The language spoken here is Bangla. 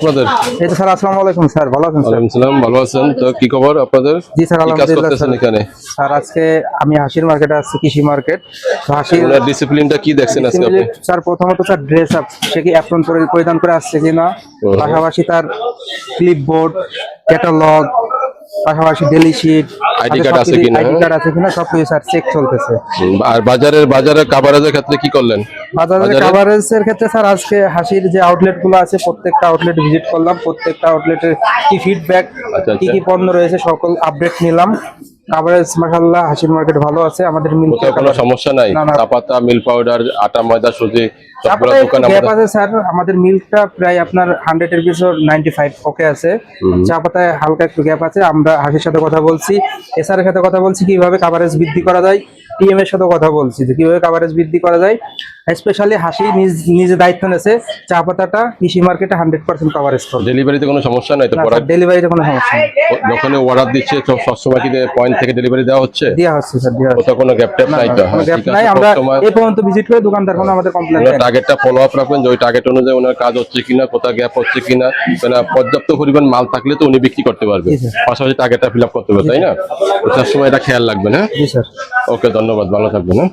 আপনাদের এই তো স্যার, আসসালামু আলাইকুম স্যার, ভালো আছেন স্যার? ওয়ালাইকুম সালাম, ভালো আছেন? তো কি খবর আপনাদের? জি স্যার, কি কাজ আলহামদুলিল্লাহ করতেছেন স্যার। এখানে? স্যার আজকে আমি হাসির মার্কেটে আসছি, কৃষি মার্কেট। তো হাসির ওনার ডিসিপ্লিনটা কি দেখছেন আজকে আপনি? স্যার প্রথমত স্যার ড্রেস আপ, সে কি অ্যাপ্রন পরিধান করে আসছে কিনা, পাশাপাশি তার ক্লিপবোর্ড, ক্যাটালগ, পাশাপাশি ডেলি শিট, ID card আছে কিনা? আইডি কার্ড আছে কিনা, সবকিছু স্যার চেক চলতেছে। আর বাজারের কাভারেজের ক্ষেত্রে কি করলেন? বাজারের কাভারেজের ক্ষেত্রে স্যার আজকে হাসির যে আউটলেট গুলো আছে প্রত্যেকটা আউটলেট ভিজিট করলাম, প্রত্যেকটা আউটলেটের কি ফিডব্যাক, আচ্ছা, কি কি পণ্য রয়েছে সকল আপডেট নিলাম। কাভারেজ মাশাআল্লাহ হাসির মার্কেট ভালো আছে। আমাদের মিল কোথাও কোনো সমস্যা নাই? না, না। চা পাতা, মিল পাউডার, আটা, ময়দা, সুজি সবগুলো চাপাতে দোকান গ্যাপ আমাদের। আছে স্যার, আমাদের মিল্কটা প্রায় আপনার 100 এর পিছর 95 ওকে আছে। চা পাতায় হালকা একটু গ্যাপ আছে। আমরা হাসির সাথে কথা বলছি, এসআর এর সাথে কথা বলছি কিভাবে কাভারেজ বৃদ্ধি করা যায়, টিএম এর সাথে কথা বলছি যে কিভাবে কাভারেজ বৃদ্ধি করা যায়। স্পেশালি হাসি নিজে দায়িত্ব নিয়েছে চা পাতাটা কৃষি মার্কেটে 100% কাভারেজ করবে। ডেলিভারিতে কোনো সমস্যা নাই তো? প্রোডাক্ট ডেলিভারিতে কোনো সমস্যা নেই, যখন অর্ডার দিচ্ছে তো সবসময় কি পয়েন্ট থেকে ডেলিভারি দেওয়া হচ্ছে? দেওয়া হচ্ছে স্যার, দেওয়া হচ্ছে। কোথাও কোনো গ্যাপ ট্যাপ নাই তো? কোনো গ্যাপ ঠিক নাই। আছে, আমরা সবসময় এই পর্যন্ত ভিজিট করে দোকানদার কোনো আমাদের কমপ্লেন নেই। টার্গেটটা ফলো আপ রাখবেন যে ওই টার্গেট অনুযায়ী ওনার কাজ হচ্ছে কিনা, কোথাও গ্যাপ হচ্ছে কিনা। মানে পর্যাপ্ত পরিমাণ মাল থাকলে তো উনি বিক্রি করতে পারবে, জি স্যার। পাশাপাশি টার্গেটটা ফিল আপ করতে পারবে, তাই না? ওটার সময় এটা খেয়াল রাখবেন। হ্যাঁ, জি স্যার। ওকে, ধন্যবাদ, ভালো থাকবেন। হ্যাঁ।